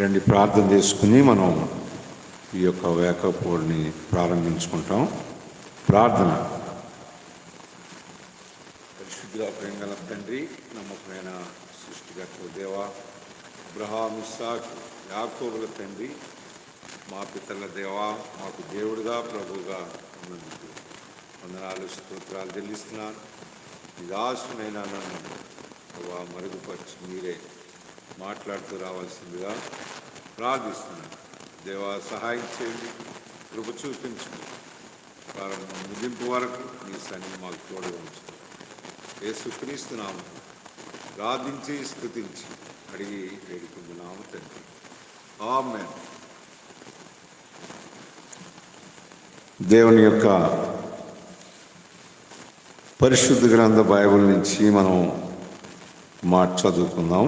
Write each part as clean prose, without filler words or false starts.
రండి, ప్రార్థన చేసుకుని మనం ఈ యొక్క వేకపోడిని ప్రారంభించుకుంటాం. ప్రార్థన. పరిశుద్ధిగా ప్రేమగల తండ్రి, నమ్మకమైన సృష్టికర్త దేవా, అబ్రహాము, ఇస్సాకు, యాకోబుల తండ్రి, మా పితరుల దేవా, మాకు దేవుడుగా ప్రభువుగా ఉన్నందుకు వందనాలు, స్తోత్రాలు చెల్లిస్తున్నాను. ఈ దాసునైనా నన్ను ప్రభా మరుగుపరిచి మీరే మాట్లాడుతూ రావాల్సిందిగా ప్రార్థిస్తున్నాను. దేవా, సహాయం చేయండి, కృప చూపించండి. ప్రారంభం ముగింపు వరకు మీ సన్ని మాకు తోడుగా ఉంచండి. యేసుక్రీస్తు నామమున ప్రార్థించి స్తుతించి అడిగి వేడుకుంటున్నాము తండ్రి, ఆమేన్. దేవుని యొక్క పరిశుద్ధ గ్రంథ బైబిల్ నుంచి మనం మాట చదువుకుందాం.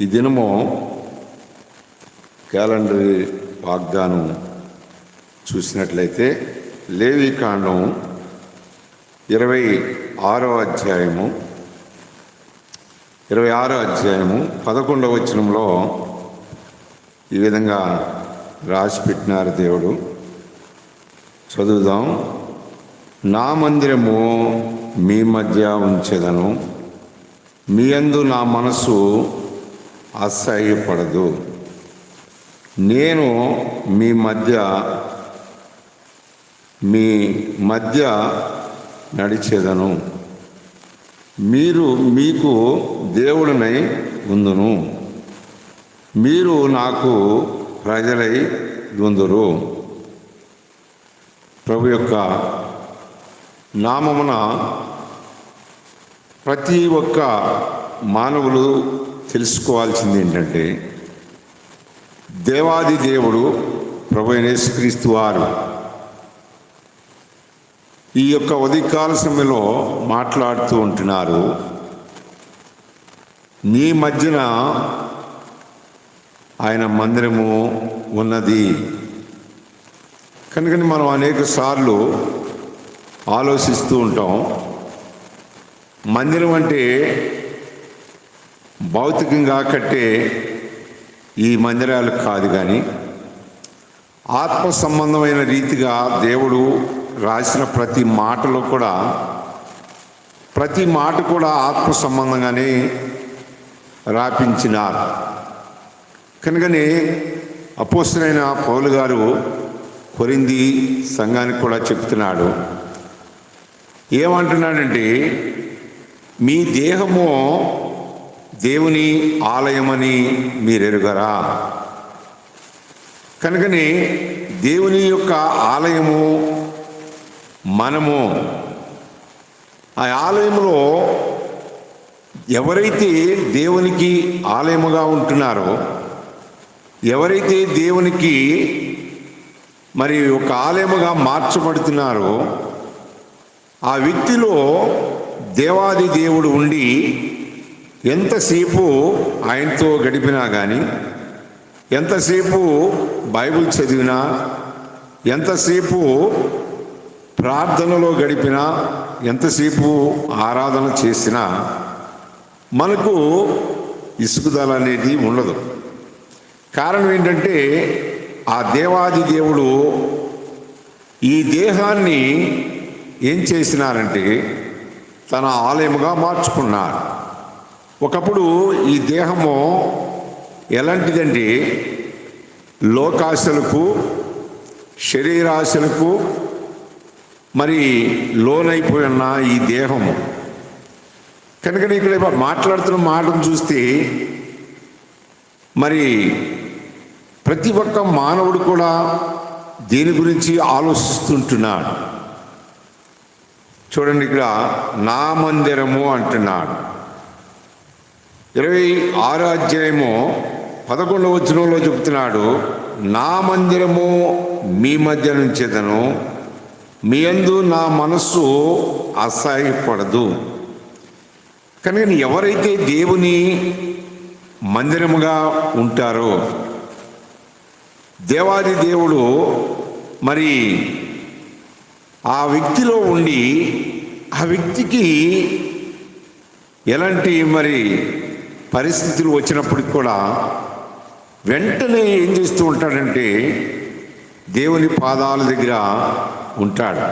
ఈ దినము క్యాలెండర్ వాగ్దానం చూసినట్లయితే లేవీకాండం 26వ అధ్యాయము 11వ వచనంలో ఈ విధంగా రాసి పెట్టినారు దేవుడు. చదువుదాం. నా మందిరము మీ మధ్య ఉంచెదను, మీ యందు నా మనసు అసహ్యపడదు. నేను మీ మధ్య నడిచేదను, మీరు మీకు దేవుడినై ఉందును, మీరు నాకు ప్రజలై ఉందురు. ప్రభు యొక్క నామమున ప్రతి ఒక్క మానవులు తెలుసుకోవాల్సింది ఏంటంటే, దేవాది దేవుడు ప్రభు అయిన యేసుక్రీస్తు వారు ఈ యొక్క ఉదయకాల సమయంలో మాట్లాడుతూ ఉంటున్నారు. నీ మధ్యన ఆయన మందిరము ఉన్నది. కనుకని మనం అనేక సార్లు ఆలోచిస్తూ ఉంటాం, మందిరం అంటే భౌతికంగా కట్టే ఈ మందిరాలు కాదు, కానీ ఆత్మ సంబంధమైన రీతిగా దేవుడు రాసిన ప్రతి మాటలో కూడా ప్రతి మాట కూడా ఆత్మ సంబంధంగానే రాపించినారు. కనుకని అపోస్తలుడైన పౌలు గారు కొరింథీ సంఘానికి కూడా చెప్తున్నాడు. ఏమంటున్నాడంటే, మీ దేహము దేవుని ఆలయమని మీరెరుగరా? కనుకని దేవుని యొక్క ఆలయము మనము. ఆ ఆలయంలో ఎవరైతే దేవునికి ఆలయముగా ఉంటున్నారో, ఎవరైతే దేవునికి మరి ఒక ఆలయముగా మార్చబడుతున్నారో, ఆ వ్యక్తిలో దేవాది దేవుడు ఉండి ఎంతసేపు ఆయనతో గడిపినా కానీ, ఎంతసేపు బైబిల్ చదివినా, ఎంతసేపు ప్రార్థనలో గడిపినా, ఎంతసేపు ఆరాధన చేసినా మనకు ఇసుకుదల అనేది ఉండదు. కారణం ఏంటంటే, ఆ దేవాది దేవుడు ఈ దేహాన్ని ఏం చేసినారంటే తన ఆలయముగా మార్చుకున్నారు. ఒకప్పుడు ఈ దేహము ఎలాంటిదంటే, లోకాశలకు, శరీరాశలకు మరి లోనైపోయిన ఈ దేహము. కనుక ఇక్కడ మాట్లాడుతున్న మాటను చూస్తే మరి ప్రతి ఒక్క మానవుడు కూడా దీని గురించి ఆలోచిస్తుంటున్నాడు. చూడండి, ఇక్కడ నా మందిరము అంటున్నాడు. 26వ అధ్యాయము 11వ వచనంలో చెబుతున్నాడు, నా మందిరము మీ మధ్య నుంచేదను, మీ యందు నా మనస్సు అసహ్యపడదు. కనుక ఎవరైతే దేవుని మందిరముగా ఉంటారో, దేవాది దేవుడు మరి ఆ వ్యక్తిలో ఉండి ఆ వ్యక్తికి ఎలాంటి మరి పరిస్థితులు వచ్చినప్పటికి కూడా వెంటనే ఏం చేస్తూ ఉంటాడంటే దేవుని పాదాల దగ్గర ఉంటాడు,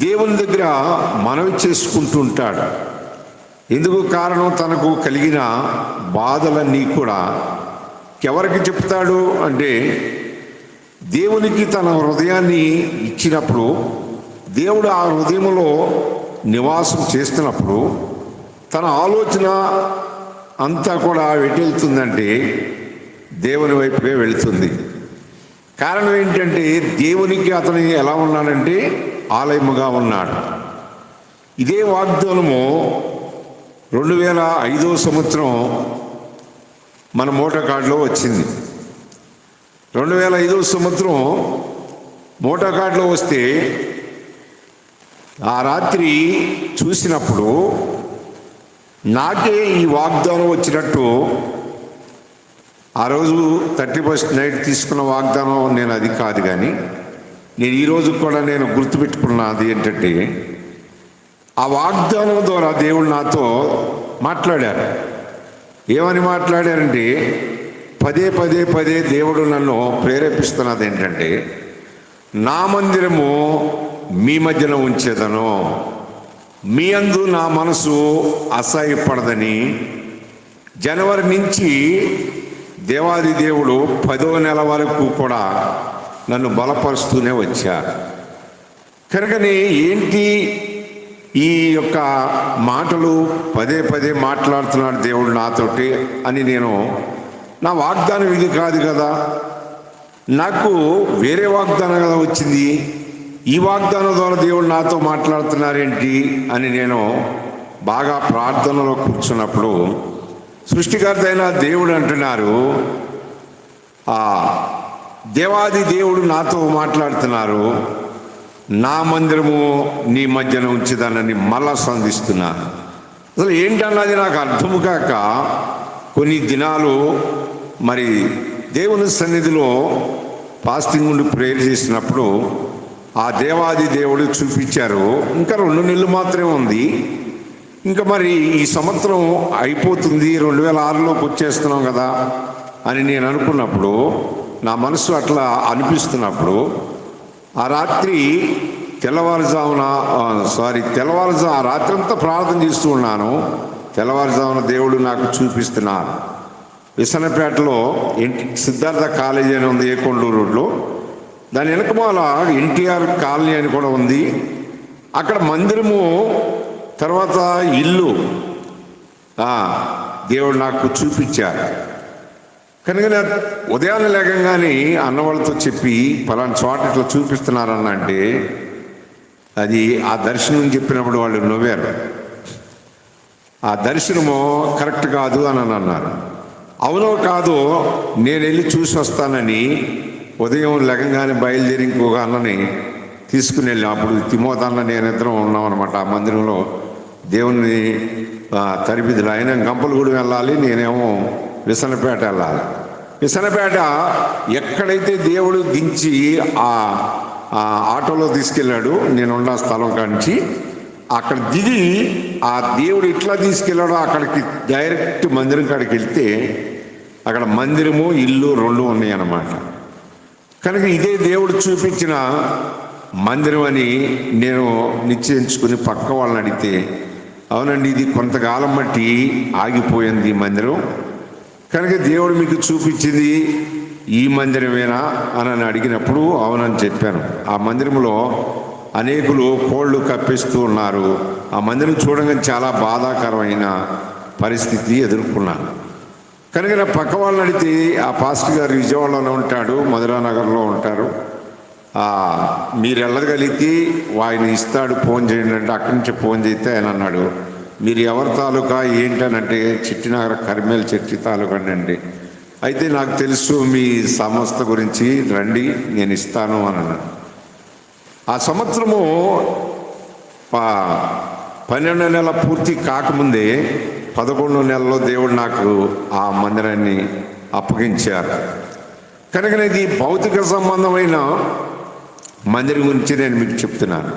దేవుని దగ్గర మనవి చేసుకుంటూ ఉంటాడు. ఎందుకు కారణం? తనకు కలిగిన బాధలన్నీ కూడా ఎవరికి చెప్తాడు అంటే దేవునికి తన హృదయాన్ని ఇచ్చినప్పుడు, దేవుడు ఆ హృదయంలో నివాసం చేస్తున్నప్పుడు తన ఆలోచన అంతా కూడా వెళ్తుందంటే దేవుని వైపుకే వెళుతుంది. కారణం ఏంటంటే దేవునికి అతను ఎలా ఉన్నాడంటే ఆలయముగా ఉన్నాడు. ఇదే వాగ్దానము 2005 సంవత్సరం మన మోటార్ కార్డులో వచ్చింది. 2005 సంవత్సరం మోటార్ కార్డులో వస్తే ఆ రాత్రి చూసినప్పుడు నాకే ఈ వాగ్దానం వచ్చినట్టు, ఆ రోజు 31st నైట్ తీసుకున్న వాగ్దానం నేను అది కాదు, కానీ నేను ఈరోజు కూడా నేను గుర్తుపెట్టుకున్నది ఏంటంటే ఆ వాగ్దానం ద్వారా దేవుడు నాతో మాట్లాడారు. ఏమని మాట్లాడారంటే పదే పదే పదే దేవుడు నన్ను ప్రేరేపిస్తున్నది ఏంటంటే నా మందిరము మీ మధ్యన ఉంచేదను, మీ అందు నా మనసు అసహ్యపడదని. జనవరి నుంచి దేవాది దేవుడు 10వ నెల వరకు కూడా నన్ను బలపరుస్తూనే వచ్చారు. కనుకనే ఏంటి ఈ యొక్క మాటలు పదే పదే మాట్లాడుతున్నాడు దేవుడు నాతోటి అని, నేను నా వాగ్దానం ఇది కాదు కదా, నాకు వేరే వాగ్దానం కదా వచ్చింది, ఈ వాగ్దానం ద్వారా దేవుడు నాతో మాట్లాడుతున్నారేంటి అని నేను బాగా ప్రార్థనలో కూర్చున్నప్పుడు సృష్టికర్త అయిన దేవుడు అంటున్నారు, ఆ దేవాది దేవుడు నాతో మాట్లాడుతున్నారు, నా మందిరము నీ మధ్యన ఉంచుదానని మళ్ళా సంధిస్తున్నారు. అసలు ఏంటన్నది నాకు అర్థము కాక కొన్ని దినాలు మరి దేవుని సన్నిధిలో ఫాస్టింగ్ ఉండి ప్రేయర్ చేసినప్పుడు ఆ దేవాది దేవుడు చూపించారు, ఇంకా 2 నెలలు మాత్రమే ఉంది, ఇంకా మరి ఈ సంవత్సరం అయిపోతుంది, 2006లోకి వచ్చేస్తున్నాం కదా అని నేను అనుకున్నప్పుడు, నా మనసు అట్లా అనిపిస్తున్నప్పుడు ఆ రాత్రి తెల్లవారుజామున ఆ రాత్రి అంతా ప్రార్థన చేస్తూ ఉన్నాను. తెల్లవారుజామున దేవుడు నాకు చూపిస్తున్నారు. విసనపేటలో సిద్ధార్థ కాలేజీ అని ఉంది, ఏకొండూరు రోడ్లో. దాని వెనకమాల ఎన్టీఆర్ కాలనీ అని కూడా ఉంది. అక్కడ మందిరము తర్వాత ఇల్లు దేవుడు నాకు చూపించారు. కనుక ఉదయాన్నే లేకంగానే అన్నవాళ్ళతో చెప్పి పలానా చోట ఇట్లా చూపిస్తున్నారన్న అంటే అది ఆ దర్శనం చెప్పినప్పుడు వాళ్ళు నవ్వారు. ఆ దర్శనము కరెక్ట్ కాదు అని అన్నారు. అవునో కాదో నేను వెళ్ళి చూసి వస్తానని ఉదయం లేకంగానే బయలుదేరి ఇంకొక అన్నని తీసుకుని వెళ్ళాం. అప్పుడు తిమోతన్న నేనిద్దరం ఉన్నాం అనమాట. ఆ మందిరంలో దేవుని తరిబిదిలో ఆయన గంపలగూడెం వెళ్ళాలి, నేనేమో విసనపేట వెళ్ళాలి. విసనపేట ఎక్కడైతే దేవుడు దించి ఆ ఆటోలో తీసుకెళ్ళాడు, నేనున్న స్థలం కాంచి అక్కడ దిగి ఆ దేవుడు ఇట్లా తీసుకెళ్ళాడో అక్కడికి డైరెక్ట్ మందిరం కాడికి వెళ్తే అక్కడ మందిరము ఇల్లు 2 ఉన్నాయి అన్నమాట. కనుక ఇదే దేవుడు చూపించిన మందిరం అని నేను నిశ్చయించుకుని పక్క వాళ్ళని అడిగితే, అవునండి ఇది కొంతకాలం బట్టి ఆగిపోయింది ఈ మందిరం, కనుక దేవుడు మీకు చూపించింది ఈ మందిరమేనా అని అడిగినప్పుడు అవునని చెప్పాను. ఆ మందిరంలో అనేకులు కోళ్ళు కప్పిస్తూ ఉన్నారు. ఆ మందిరం చూడగానే చాలా బాధాకరమైన పరిస్థితి ఎదుర్కొన్నాను. కనుక నా పక్క వాళ్ళని అడిగితే ఆ పాస్టర్ గారు విజయవాడలోనే ఉంటాడు, మధురానగర్లో ఉంటారు, మీరు వెళ్ళగలిగితే ఆయన ఇస్తాడు, ఫోన్ చేయండి అంటే అక్కడి నుంచి ఫోన్ చేస్తే ఆయన అన్నాడు, మీరు ఎవరి తాలూకా ఏంటనంటే చిట్టినగర కరిమేల చెట్టి తాలూకా అండి. అయితే నాకు తెలుసు మీ సంస్థ గురించి, రండి నేను ఇస్తాను అని అన్నాడు. ఆ సంవత్సరము 12వ నెల పూర్తి కాకముందే 11వ నెలలో దేవుడు నాకు ఆ మందిరాన్ని అప్పగించారు. కనుక ఇది భౌతిక సంబంధమైన మందిరం గురించి నేను మీకు చెప్తున్నాను.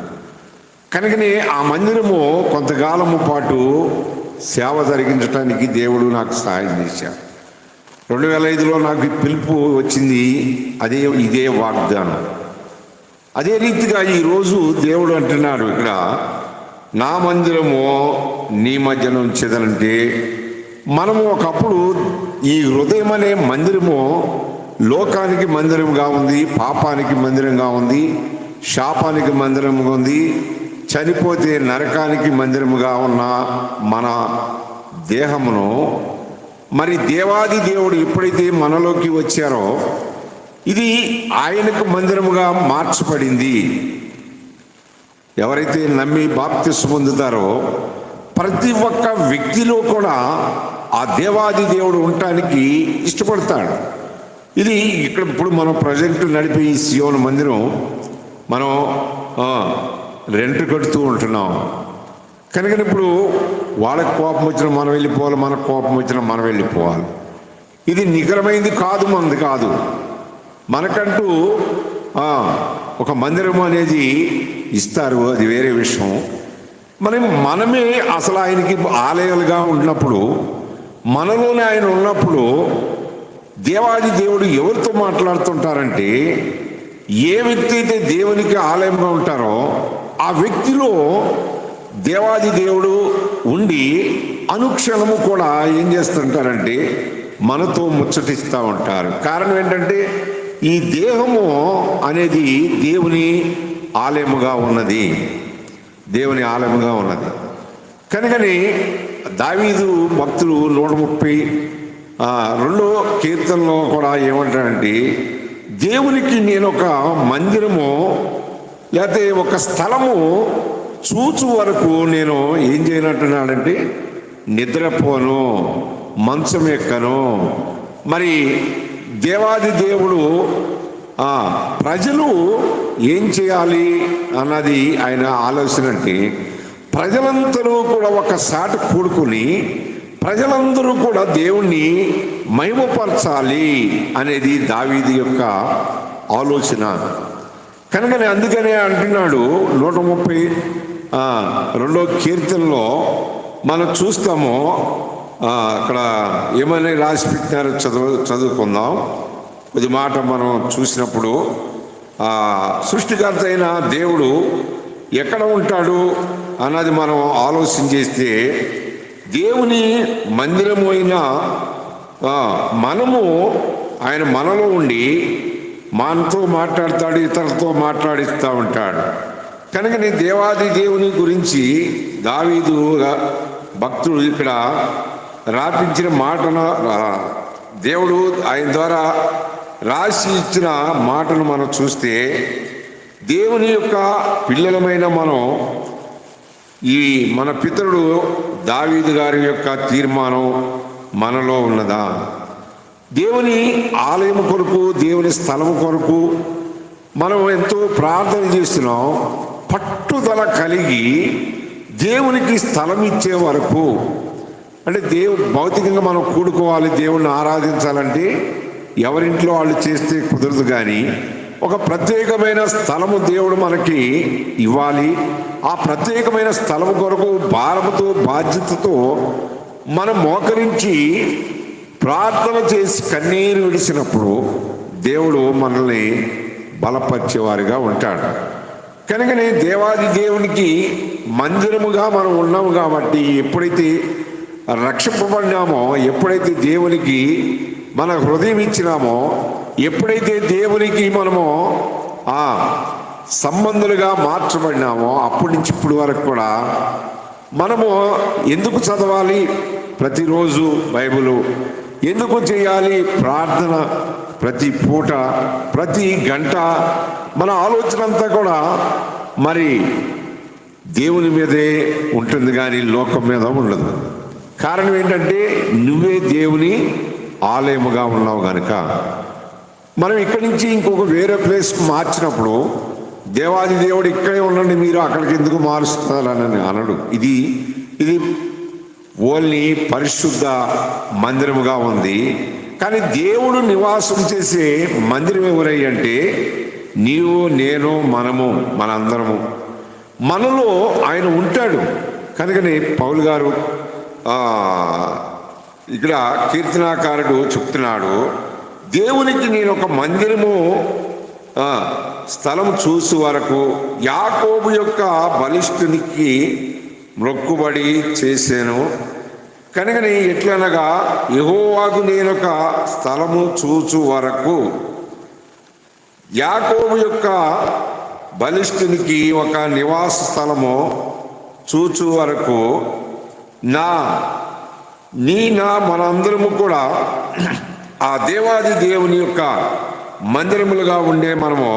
కనుకనే ఆ మందిరము కొంతకాలము పాటు సేవ జరిగించడానికి దేవుడు నాకు సహాయం చేశాడు. 2005లో నాకు పిలుపు వచ్చింది. ఇదే వాగ్దానం. అదే రీతిగా ఈరోజు దేవుడు అంటున్నాడు ఇక్కడ, నా మందిరము నీ మధ్యన ఉంచేదనంటే, మనము ఒకప్పుడు ఈ హృదయం అనే మందిరము లోకానికి మందిరంగా ఉంది, పాపానికి మందిరంగా ఉంది, శాపానికి మందిరంగా ఉంది, చనిపోతే నరకానికి మందిరముగా ఉన్న మన దేహమును మరి దేవాది దేవుడు ఎప్పుడైతే మనలోకి వచ్చారో ఇది ఆయనకు మందిరముగా మార్చబడింది. ఎవరైతే నమ్మి బాప్తిస్మం పొందుతారో ప్రతి ఒక్క వ్యక్తిలో కూడా ఆ దేవాది దేవుడు ఉండటానికి ఇష్టపడతాడు. ఇది ఇక్కడ ఇప్పుడు మనం ప్రజెంట్ నడిపే ఈ సియోను మందిరం మనం రెంట్ కడుతూ ఉంటున్నాం. కనుక ఇప్పుడు వాళ్ళకి కోపం వచ్చినా మనం వెళ్ళిపోవాలి, మనకు కోపం వచ్చినా మనం వెళ్ళిపోవాలి. ఇది నికరమైంది కాదు, మనది కాదు. మనకంటూ ఒక మందిరం అనేది ఇస్తారు, అది వేరే విషయం. మనమే అసలు ఆయనకి ఆలయాలుగా ఉన్నప్పుడు, మనలోనే ఆయన ఉన్నప్పుడు దేవాది దేవుడు ఎవరితో మాట్లాడుతుంటారంటే, ఏ వ్యక్తి అయితే దేవునికి ఆలయంగా ఉంటారో ఆ వ్యక్తిలో దేవాది దేవుడు ఉండి అనుక్షణము కూడా ఏం చేస్తుంటారంటే మనతో ముచ్చటిస్తూ ఉంటారు. కారణం ఏంటంటే ఈ దేహము అనేది దేవుని ఆలయముగా ఉన్నది, దేవుని ఆలయముగా ఉన్నది. కనుకని దావీదు భక్తులు 132 కీర్తనలో కూడా ఏమంటారంటే, దేవునికి నేను ఒక మందిరము లేకపోతే ఒక స్థలము చూచు వరకు నేను ఏం చేయనంటున్నాడంటే నిద్రపోను, మంచం ఎక్కను. మరి దేవాది దేవుడు ప్రజలు ఏం చేయాలి అన్నది ఆయన ఆలోచన. అంటే ప్రజలందరూ కూడా ఒకసారి కూడుకుని ప్రజలందరూ కూడా దేవుణ్ణి మహిమపరచాలి అనేది దావీదు యొక్క ఆలోచన. కనుకనే అందుకనే అంటున్నాడు 132 కీర్తనలో మనం చూస్తాము. అక్కడ ఏమని రాసి పెట్టినారో చదువుకుందాం. కొద్ది మాట మనం చూసినప్పుడు సృష్టికర్త అయిన దేవుడు ఎక్కడ ఉంటాడు అన్నది మనం ఆలోచన చేస్తే, దేవుని మందిరము అయిన మనము ఆయన మనలో ఉండి మనతో మాట్లాడతాడు, ఇతరులతో మాట్లాడిస్తూ ఉంటాడు. కనుక దేవాది దేవుని గురించి దావీదు భక్తుడు ఇక్కడ రాపించిన మాటను దేవుడు ఆయన ద్వారా రాసి ఇచ్చిన మాటను మనం చూస్తే, దేవుని యొక్క పిల్లలమైన మనం ఈ మన పితరుడు దావీదు గారి యొక్క తీర్మానం మనలో ఉన్నదా? దేవుని ఆలయం కొరకు, దేవుని స్థలం కొరకు మనం ఎంతో ప్రార్థన చేస్తున్నాం. పట్టుదల కలిగి దేవునికి స్థలం ఇచ్చే వరకు, అంటే భౌతికంగా మనం కూడుకోవాలి, దేవుణ్ణి ఆరాధించాలంటే ఎవరింట్లో వాళ్ళు చేస్తే కుదరదు. కానీ ఒక ప్రత్యేకమైన స్థలము దేవుడు మనకి ఇవ్వాలి. ఆ ప్రత్యేకమైన స్థలము కొరకు భారముతో, బాధ్యతతో మనం మోకరించి ప్రార్థన చేసి కన్నీరు విడిచినప్పుడు దేవుడు మనల్ని బలపరిచేవారిగా ఉంటాడు. కనుకనే దేవాది దేవునికి మందిరముగా మనం ఉన్నాము కాబట్టి, ఎప్పుడైతే రక్షింపబడినామో, ఎప్పుడైతే దేవునికి మన హృదయం ఇచ్చినామో, ఎప్పుడైతే దేవునికి మనము సంబంధులుగా మార్చబడినామో, అప్పటి నుంచి ఇప్పటి వరకు కూడా మనము ఎందుకు చదవాలి ప్రతిరోజు బైబిలు, ఎందుకు చేయాలి ప్రార్థన ప్రతి పూట, ప్రతి గంట, మన ఆలోచన అంతా కూడా మరి దేవుని మీదే ఉంటుంది కానీ లోకం మీద ఉండదు. కారణం ఏంటంటే నువ్వే దేవుని ఆలయముగా ఉన్నావు కనుక. మనం ఇక్కడి నుంచి ఇంకొక వేరే ప్లేస్కి మార్చినప్పుడు దేవాది దేవుడు ఇక్కడే ఉండండి, మీరు అక్కడికి ఎందుకు మారుస్తున్నారని అనడు. ఇది ఓన్లీ పరిశుద్ధ మందిరముగా ఉంది. కానీ దేవుడు నివాసం చేసే మందిరం ఎవరై అంటే నీవు, నేను, మనము, మనందరము. మనలో ఆయన ఉంటాడు. కనుకనే పౌలు గారు ఇక్కడ కీర్తనాకారుడు చెప్తున్నాడు, దేవునికి నేను ఒక మందిరము స్థలం చూసు వరకు యాకోబు యొక్క బలిష్ఠునికి మొక్కుబడి చేశాను. కనుకని ఎట్లనగా యెహోవాకు నేనొక స్థలము చూచు వరకు, యాకోబు యొక్క బలిష్ఠునికి ఒక నివాస స్థలము చూచు వరకు నా మనందరము కూడా ఆ దేవాది దేవుని యొక్క మందిరములుగా ఉండే మనము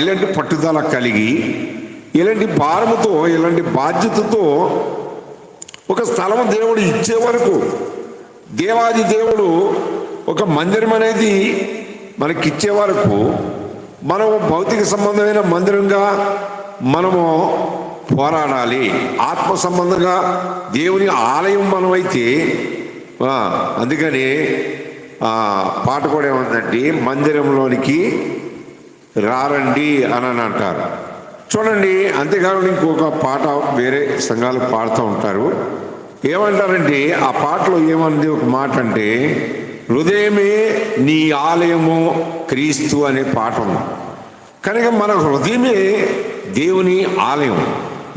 ఇలాంటి పట్టుదల కలిగి, ఇలాంటి భారముతో, ఇలాంటి బాధ్యతతో ఒక స్థలము దేవుడు ఇచ్చే వరకు, దేవాది దేవుడు ఒక మందిరం అనేది మనకిచ్చే వరకు మనము భౌతిక సంబంధమైన మందిరంగా మనము పోరాడాలి. ఆత్మ సంబంధంగా దేవుని ఆలయం మనమైతే, అందుకని పాట కూడా ఏమందంటే మందిరంలోనికి రారండి అని అంటారు. చూడండి, అంతేకాదు ఇంకొక పాట వేరే సంఘాలు పాడుతూ ఉంటారు. ఏమంటారంటే ఆ పాటలో ఏమన్నది ఒక మాట అంటే, హృదయమే నీ ఆలయము క్రీస్తు అనే పాట ఉంది. కనుక మన హృదయమే దేవుని ఆలయం.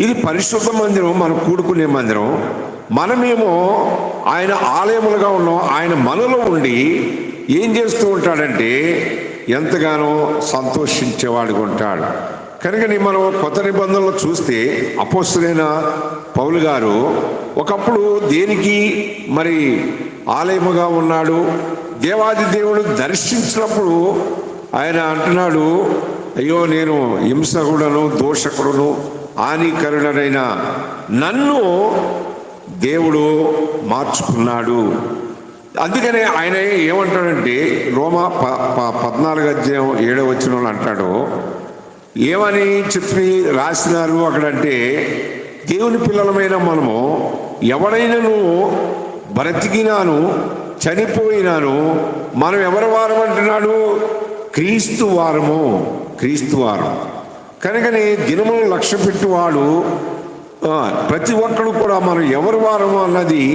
ఇది పరిశుద్ధ మందిరం, మనం కూడుకునే మందిరం. మనమేమో ఆయన ఆలయములుగా ఉన్నాం. ఆయన మనలో ఉండి ఏం చేస్తూ ఉంటాడంటే ఎంతగానో సంతోషించేవాడుగా ఉంటాడు. కనుకని మనం కొత్త నిబంధనలు చూస్తే అపోస్తలుడైన పౌలు గారు ఒకప్పుడు దేనికి మరి ఆలయముగా ఉన్నాడు. దేవాది దేవుడు దర్శించినప్పుడు ఆయన అంటున్నాడు, అయ్యో నేను హింసకుడను, దోషకుడును, హానికరుడనైన నన్ను దేవుడు మార్చుకున్నాడు. అందుకనే ఆయన ఏమంటాడంటే రోమా 14:7 అంటాడు, ఏమని చెప్పి రాసినారు అక్కడంటే, దేవుని పిల్లలమైన మనము ఎవడైనాను బ్రతికినాను చనిపోయినాను మనం ఎవరి వారం అంటున్నాడు? క్రీస్తు వారము, క్రీస్తు వారం. కనుకనే దినములను లక్ష్య పెట్టువాడు ప్రతి ఒక్కడు కూడా మనం ఎవరి వారము అన్నది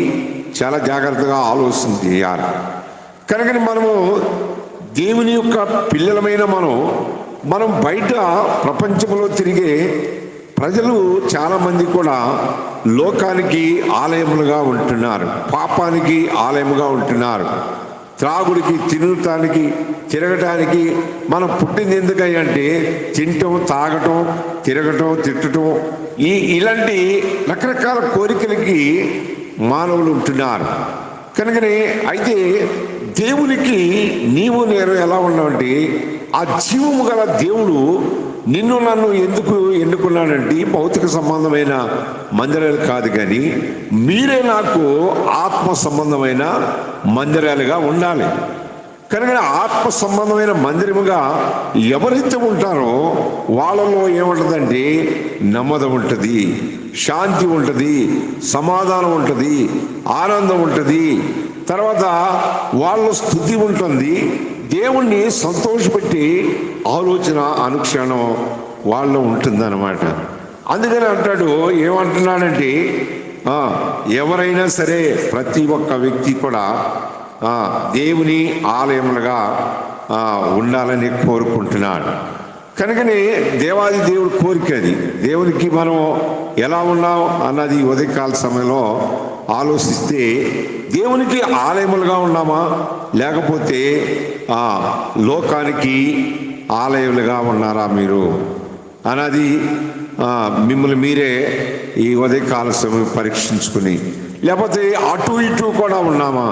చాలా జాగ్రత్తగా ఆలోచన చేయాలి. కనుకని మనము దేవుని యొక్క పిల్లలమైన మనం బయట ప్రపంచంలో తిరిగే ప్రజలు చాలామంది కూడా లోకానికి ఆలయములుగా ఉంటున్నారు, పాపానికి ఆలయముగా ఉంటున్నారు. త్రాగుడికి, తినటానికి, తిరగటానికి మనం పుట్టింది ఎందుకని అంటే తినటం, తాగటం, తిరగటం, తిట్టడం, ఇలాంటి రకరకాల కోరికలకి మానవులు ఉంటున్నారు. కనుకనే అయితే దేవునికి నీవు నేను ఎలా ఉన్నామంటే, ఆ జీవము గల దేవుడు నిన్ను నన్ను ఎందుకు ఎన్నుకున్నాడంటే భౌతిక సంబంధమైన మందిరాలు కాదు, కానీ మీరే నాకు ఆత్మ సంబంధమైన మందిరాలుగా ఉండాలి. కనుక ఆత్మ సంబంధమైన మందిరముగా ఎవరైతే ఉంటారో వాళ్ళలో ఏముంటుందంటే నెమ్మది ఉంటుంది, శాంతి ఉంటుంది, సమాధానం ఉంటుంది, ఆనందం ఉంటుంది. తర్వాత వాళ్ళ స్తుతి ఉంటుంది, దేవుణ్ణి సంతోషపెట్టి ఆలోచన అనుక్షణం వాళ్ళలో ఉంటుందన్నమాట. అందుకని అంటాడు, ఏమంటున్నాడంటే ఎవరైనా సరే ప్రతి ఒక్క వ్యక్తి కూడా దేవుని ఆలయములుగా ఉండాలని కోరుకుంటున్నాడు. కనుకనే దేవాది దేవుడు కోరిక అది. దేవునికి మనం ఎలా ఉన్నాం అన్నది ఉదయకాల సమయంలో ఆలోచిస్తే, దేవునికి ఆలయములుగా ఉన్నామా లేకపోతే లోకానికి ఆలయములుగా ఉన్నారా మీరు అన్నది మిమ్మల్ని మీరే ఈ ఉదయకాల సమయం పరీక్షించుకుని, లేకపోతే అటు ఇటు కూడా ఉన్నామా,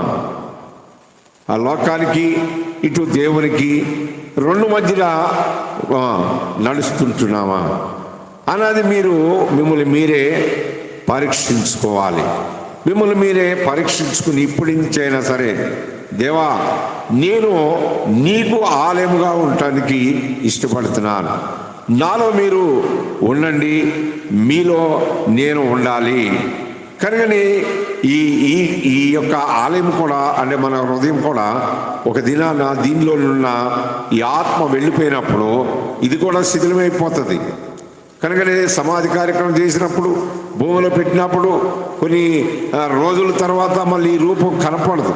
ఆ లోకానికి ఇటు దేవునికి రెండు మధ్యలో నడుస్తుంటున్నామా అన్నది మీరు మిమ్మల్ని మీరే పరీక్షించుకోవాలి. మిమ్మల్ని మీరే పరీక్షించుకుని ఇప్పుడు నుంచైనా సరే, దేవా నేను నీకు ఆలయముగా ఉండటానికి ఇష్టపడుతున్నాను, నాలో మీరు ఉండండి, మీలో నేను ఉండాలి. కనుకని ఈ యొక్క ఆలయం కూడా అంటే మన హృదయం కూడా ఒక దినాన దీనిలో ఉన్న ఈ ఆత్మ వెళ్ళిపోయినప్పుడు ఇది కూడా శిథిలమైపోతుంది. కనుకనే సమాధి కార్యక్రమం చేసినప్పుడు, భూమిలో పెట్టినప్పుడు కొన్ని రోజుల తర్వాత మళ్ళీ ఈ రూపం కనపడదు.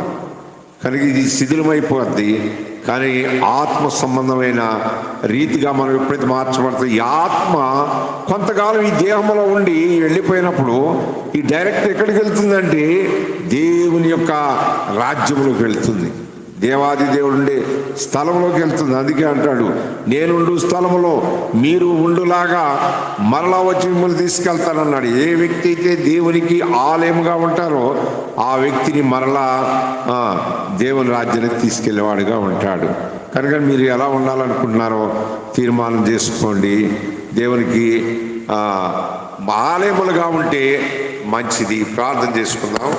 కనుక ఇది శిథిలమైపోద్ది. కానీ ఆత్మ సంబంధమైన రీతిగా మనం ఎప్పుడైతే మార్చబడుతుంది, ఈ ఆత్మ కొంతకాలం ఈ దేహంలో ఉండి వెళ్ళిపోయినప్పుడు ఈ డైరెక్ట్ ఎక్కడికి వెళ్తుందంటే దేవుని యొక్క రాజ్యంలోకి వెళ్తుంది, దేవాది దేవుడు ఉండే స్థలంలోకి వెళ్తుంది. అందుకే అంటాడు, నేనుండు స్థలంలో మీరు ఉండులాగా మరలా వచ్చి మిమ్మల్ని తీసుకెళ్తానన్నాడు. ఏ వ్యక్తి అయితే దేవునికి ఆలయముగా ఉంటారో ఆ వ్యక్తిని మరలా దేవుని రాజ్యానికి తీసుకెళ్లేవాడుగా ఉంటాడు. కనుక మీరు ఎలా ఉండాలనుకుంటున్నారో తీర్మానం చేసుకోండి. దేవునికి ఆలయములుగా ఉంటే మంచిది. ప్రార్థన చేసుకుందాం.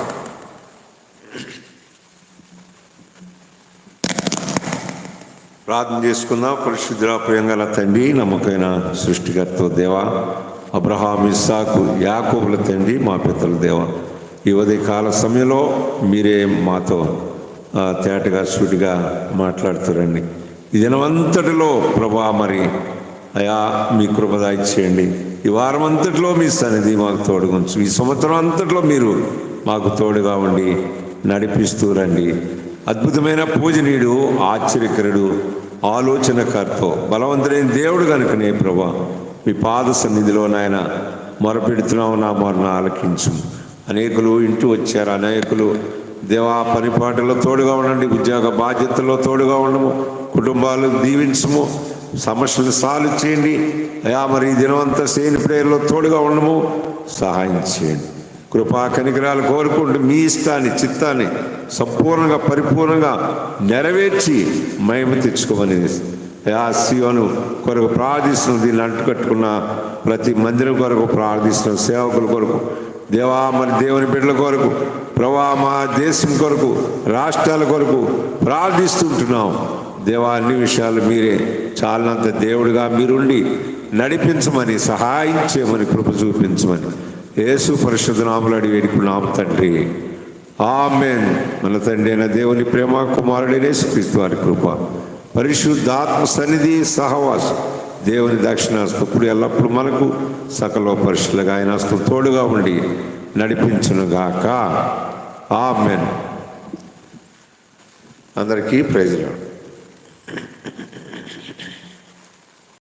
ప్రార్థన చేసుకుందాం. పరిశుద్ధ ప్రియంగల తండ్రి, నమ్మకమైన సృష్టికర్త దేవా, అబ్రహాం, ఇస్సాకు, యాకోబుల తండ్రి, మా పితల దేవ, ఈ ఉదయకాల సమయంలో మీరే మాతో తేటగా సూటిగా మాట్లాడుతారండి. ఈ దినమంతటిలో ప్రభా మరి అయా మీ కృప దయచేయండి. ఈ వారం అంతటిలో మీ సన్నిధి మాకు తోడుగా ఉంచు. ఈ సంవత్సరం అంతటిలో మీరు మాకు తోడుగా ఉండి నడిపిస్తూ రండి. అద్భుతమైన పూజనీయుడు, ఆశ్చర్యకరుడు, ఆలోచనకర్త, బలవంతుడైన దేవుడు కనుకనే ప్రభా మీ పాద సన్నిధిలో నాయన మొరపెడుతున్నావు. నా మొరను ఆలకించు. అనేకులు ఇంటూ వచ్చారు, అనేకులు దేవా పనిపాటలో తోడుగా ఉండండి, ఉద్యోగ బాధ్యతల్లో తోడుగా ఉండము, కుటుంబాలు దీవించము, సమస్యలు సాల్వ్ చేయండి అయా. మరి ఈ దినమంతా సేని ప్రేయర్లో తోడుగా ఉండము, సహాయం చేయండి. కృపా కనికరాలు కోరుకుంటూ మీ ఇష్టాన్ని, చిత్తాన్ని సంపూర్ణంగా పరిపూర్ణంగా నెరవేర్చి మహిమ తెచ్చుకోమని అయా సీయోను కొరకు ప్రార్థిస్తున్నాం. దీన్ని అంటుకట్టుకున్న ప్రతి మందిరం కొరకు ప్రార్థిస్తున్నాం. సేవకుల కొరకు దేవా, మరి దేవుని బిడ్డల కొరకు ప్రభా, మా దేశం కొరకు, రాష్ట్రాల కొరకు ప్రార్థిస్తుంటున్నాం. దేవా, అన్ని విషయాలు మీరే చాలినంత దేవుడిగా మీరుండి నడిపించమని, సహాయం చేయమని, కృప చూపించమని యేసు పరిశుద్ధ నామములో అడిగి వేడుకున్నాం తండ్రి, ఆమేన్. మన తండ్రి అయిన దేవుని ప్రేమ, కుమారుడైన యేసుక్రీస్తు వారి కృప, పరిశుద్ధాత్మ సన్నిధి, సహవాసం, దేవుని దక్షిణాస్తం ఇప్పుడు ఎల్లప్పుడు మనకు సకల పరిశుద్ధులుగా ఆయన హస్తం తోడుగా ఉండి నడిపించునుగాక. ఆమేన్. అందరికీ ప్రైజ్ లార్డ్.